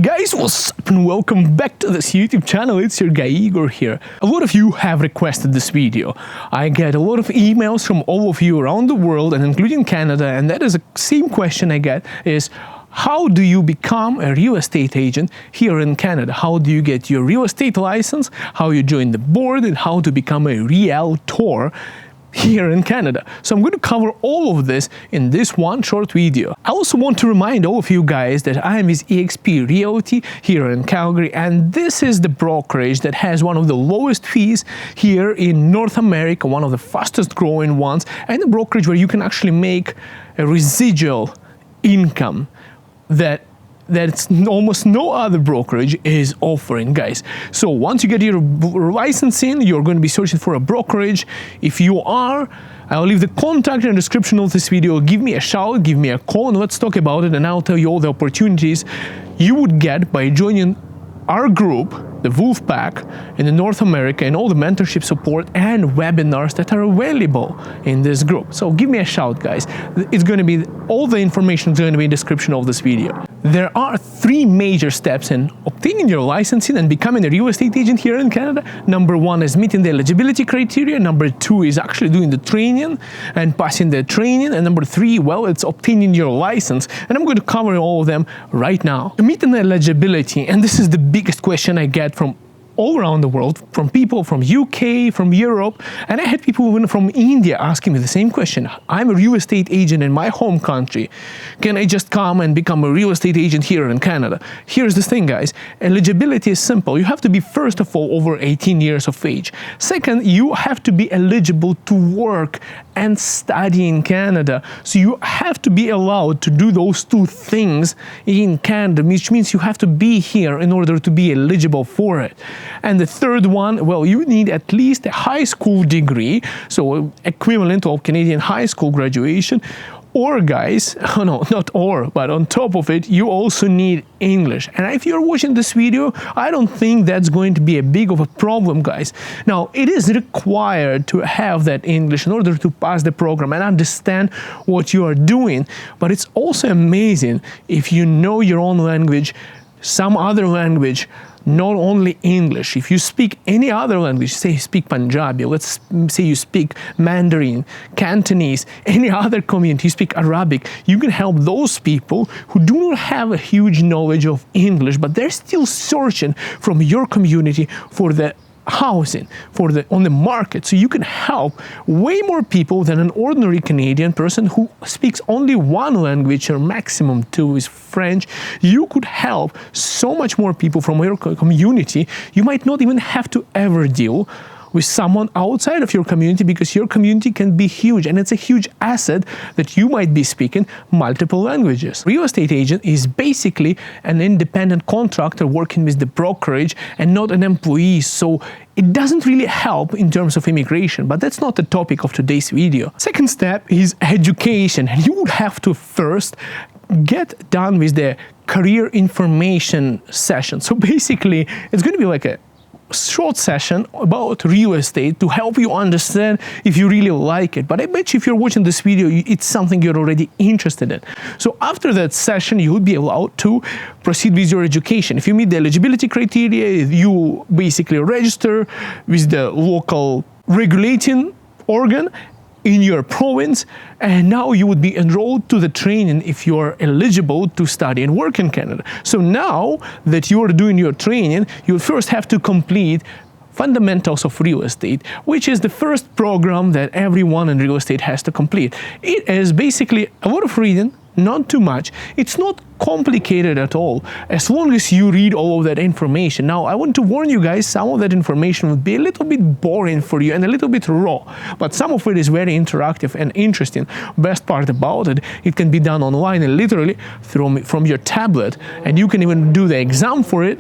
Guys, what's up and welcome back to this YouTube channel. It's your guy Igor here. A lot of you have requested this video. I get a lot of emails from all of you around the world and including Canada, and that is the same question I get is, how do you become a real estate agent here in Canada? How do you get your real estate license? How you join the board and how to become a realtor here in Canada. So I'm going to cover all of this in this one short video. I also want to remind all of you guys that I am with eXp Realty here in Calgary, and this is the brokerage that has one of the lowest fees here in North America, one of the fastest growing ones, and a brokerage where you can actually make a residual income that's almost no other brokerage is offering, guys. So once you get your licensing, you're going to be searching for a brokerage. If you are, I'll leave the contact in the description of this video. Give me a shout, give me a call, and let's talk about it, and I'll tell you all the opportunities you would get by joining our group, the Wolf Pack, in the North America, and all the mentorship support and webinars that are available in this group. So give me a shout, guys. It's going to be, all the information is going to be in the description of this video. There are three major steps in obtaining your licensing and becoming a real estate agent here in Canada. Number one is meeting the eligibility criteria. Number two is actually doing the training and passing the training. And number three, well, it's obtaining your license. And I'm going to cover all of them right now. Meeting the eligibility, and this is the biggest question I get from all around the world, from people from UK, from Europe, and I had people even from India asking me the same question. I'm a real estate agent in my home country. Can I just come and become a real estate agent here in Canada? Here's the thing, guys. Eligibility is simple. You have to be, first of all, over 18 years of age. Second, you have to be eligible to work and study in Canada. So you have to be allowed to do those two things in Canada, which means you have to be here in order to be eligible for it. And the third one, well, you need at least a high school degree, so equivalent of Canadian high school graduation. Or, guys, oh no, not or, but on top of it, you also need English. And if you're watching this video, I don't think that's going to be a big of a problem, guys. Now, it is required to have that English in order to pass the program and understand what you are doing. But it's also amazing if you know your own language, some other language, not only English. If you speak any other language, say you speak Punjabi, let's say you speak Mandarin, Cantonese, any other community, you speak Arabic, you can help those people who do not have a huge knowledge of English, but they're still searching from your community for the housing, on the market. So you can help way more people than an ordinary Canadian person who speaks only one language, or maximum two is French. You could help so much more people from your community. You might not even have to ever deal with someone outside of your community, because your community can be huge, and it's a huge asset that you might be speaking multiple languages. Real estate agent is basically an independent contractor working with the brokerage and not an employee, so it doesn't really help in terms of immigration, but that's not the topic of today's video. Second step is education, and you would have to first get done with the career information session. So basically, it's going to be like a short session about real estate to help you understand if you really like it. But I bet you if you're watching this video, it's something you're already interested in. So after that session, you would be allowed to proceed with your education. If you meet the eligibility criteria, you basically register with the local regulating organ in your province, and now you would be enrolled to the training if you are eligible to study and work in Canada. So now that you are doing your training, you first have to complete Fundamentals of Real Estate, which is the first program that everyone in real estate has to complete. It is basically a lot of reading, not too much. It's not complicated at all, as long as you read all of that information. Now, I want to warn you guys, some of that information would be a little bit boring for you and a little bit raw, but some of it is very interactive and interesting. Best part about it, it can be done online and literally from your tablet, and you can even do the exam for it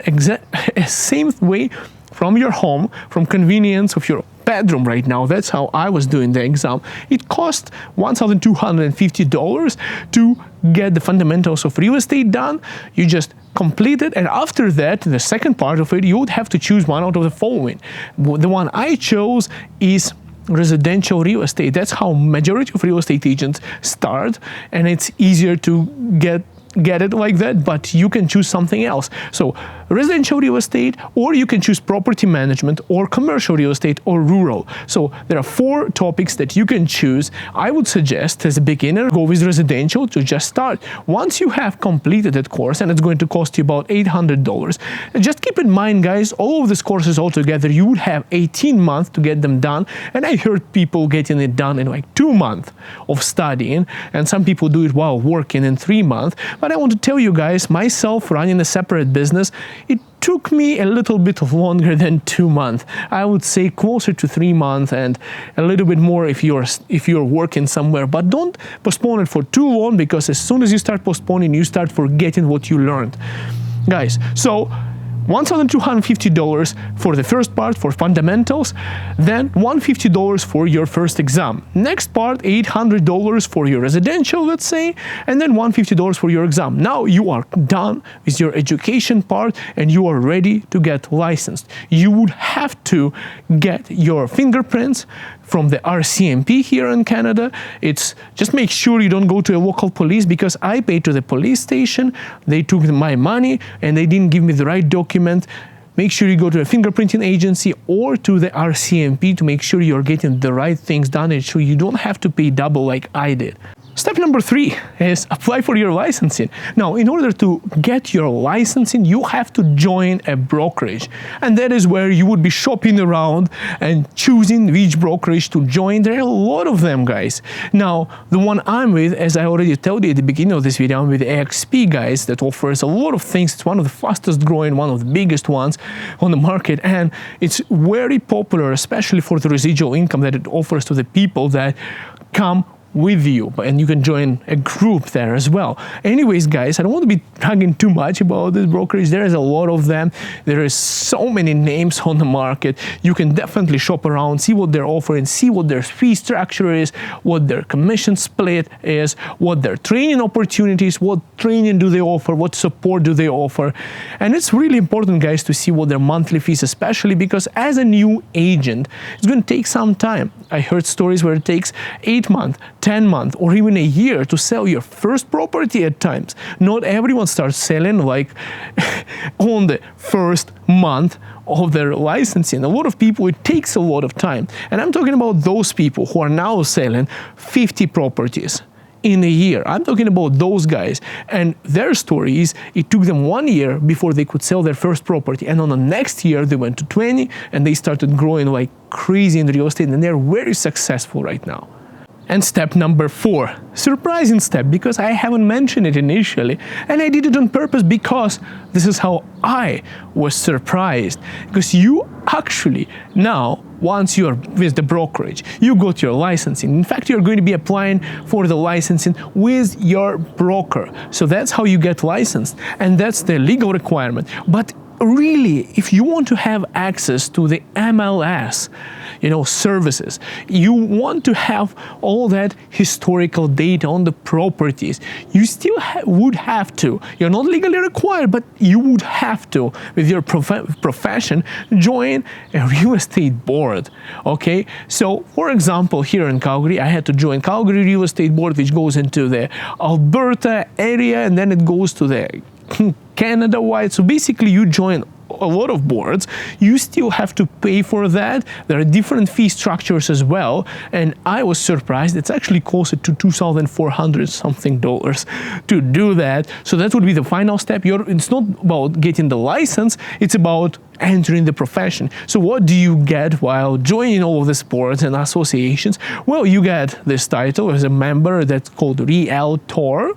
same way from your home, from convenience of your bedroom right now. That's how I was doing the exam. It cost $1,250 to get the fundamentals of real estate done. You just complete it, and after that, the second part of it, you would have to choose one out of the following. The one I chose is residential real estate. That's how majority of real estate agents start, and it's easier to get get it like that, but you can choose something else. So residential real estate, or you can choose property management, or commercial real estate, or rural. So there are 4 topics that you can choose. I would suggest as a beginner, go with residential to just start. Once you have completed that course, and it's going to cost you about $800, just keep in mind, guys, all of these courses all together, you would have 18 months to get them done. And I heard people getting it done in like 2 months of studying, and some people do it while working in 3 months. But I want to tell you guys, myself running a separate business, it took me a little bit longer than 2 months. I would say closer to 3 months, and a little bit more if you're working somewhere. But don't postpone it for too long, because as soon as you start postponing, you start forgetting what you learned. Guys, so $1,250 for the first part for fundamentals, then $150 for your first exam. Next part, $800 for your residential, let's say, and then $150 for your exam. Now you are done with your education part and you are ready to get licensed. You would have to get your fingerprints from the RCMP here in Canada. It's just make sure you don't go to a local police, because I paid to the police station, they took my money and they didn't give me the right document. Make sure you go to a fingerprinting agency or to the RCMP to make sure you're getting the right things done, and so you don't have to pay double like I did. Step number 3 is apply for your licensing. Now, in order to get your licensing, you have to join a brokerage. And that is where you would be shopping around and choosing which brokerage to join. There are a lot of them, guys. Now, the one I'm with, as I already told you at the beginning of this video, I'm with AXP, guys, that offers a lot of things. It's one of the fastest growing, one of the biggest ones on the market. And it's very popular, especially for the residual income that it offers to the people that come with you, and you can join a group there as well. Anyways, guys, I don't want to be talking too much about this brokerage. There is a lot of them. There is so many names on the market. You can definitely shop around, see what they're offering, see what their fee structure is, what their commission split is, what their training opportunities, what training do they offer, what support do they offer. And it's really important, guys, to see what their monthly fees, especially because as a new agent, it's going to take some time. I heard stories where it takes 8 months, 10 months, or even a year to sell your first property at times. Not everyone starts selling like on the first month of their licensing. A lot of people, it takes a lot of time. And I'm talking about those people who are now selling 50 properties in a year. I'm talking about those guys, and their story is it took them 1 year before they could sell their first property, and on the next year they went to 20 and they started growing like crazy in real estate, and they're very successful right now. And step number 4, surprising step, because I haven't mentioned it initially, and I did it on purpose because this is how I was surprised. Because you actually now, once you're with the brokerage, you got your licensing. In fact, you're going to be applying for the licensing with your broker. So that's how you get licensed, and that's the legal requirement. But really, if you want to have access to the MLS, services, you want to have all that historical data on the properties, you still would have to, you're not legally required, but you would have to, with your profession, join a real estate board, okay? So, for example, here in Calgary, I had to join Calgary Real Estate Board, which goes into the Alberta area, and then it goes to the Canada-wide. So basically, you join a lot of boards. You still have to pay for that. There are different fee structures as well, and I was surprised. It's actually closer to $2,400 something to do that. So that would be the final step. It's not about getting the license, it's about entering the profession. So what do you get while joining all of these boards and associations? Well, you get this title as a member that's called REALTOR.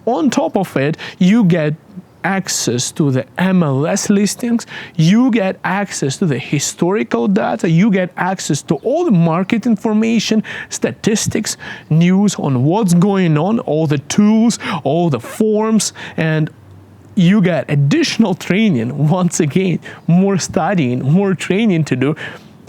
On top of it, you get access to the MLS listings, you get access to the historical data, you get access to all the market information, statistics, news on what's going on, all the tools, all the forms, and you get additional training. Once again, more studying, more training to do.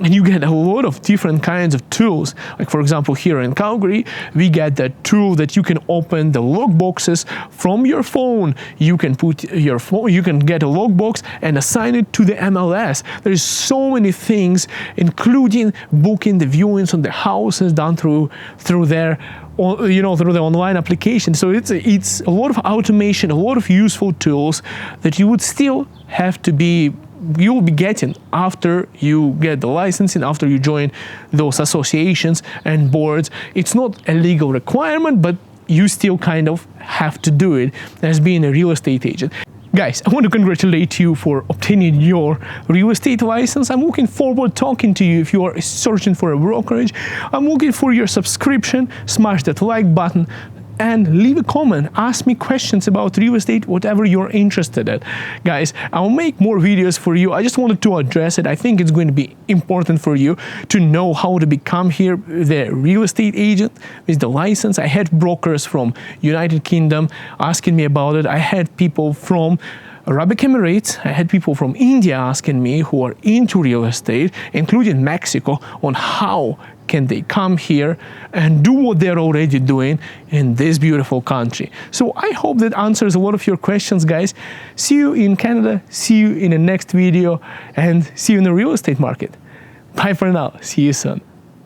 And you get a lot of different kinds of tools. Like, for example, here in Calgary, we get that tool that you can open the logboxes from your phone. You can put your phone, you can get a logbox and assign it to the MLS. There's so many things, including booking the viewings on the houses done through there. through the online application. So it's a lot of automation, a lot of useful tools that you would still have to be, you'll be getting after you get the licensing, after you join those associations and boards. It's not a legal requirement, but you still kind of have to do it as being a real estate agent. Guys, I want to congratulate you for obtaining your real estate license. I'm looking forward talking to you if you are searching for a brokerage. I'm looking for your subscription. Smash that like button and leave a comment. Ask me questions about real estate, whatever you're interested in. Guys, I'll make more videos for you. I just wanted to address it. I think it's going to be important for you to know how to become here the real estate agent with the license. I had brokers from United Kingdom asking me about it. I had people from Arabic Emirates, I had people from India asking me who are into real estate, including Mexico, on how can they come here and do what they're already doing in this beautiful country. So I hope that answers a lot of your questions, guys. See you in Canada, see you in the next video, and see you in the real estate market. Bye for now. See you soon.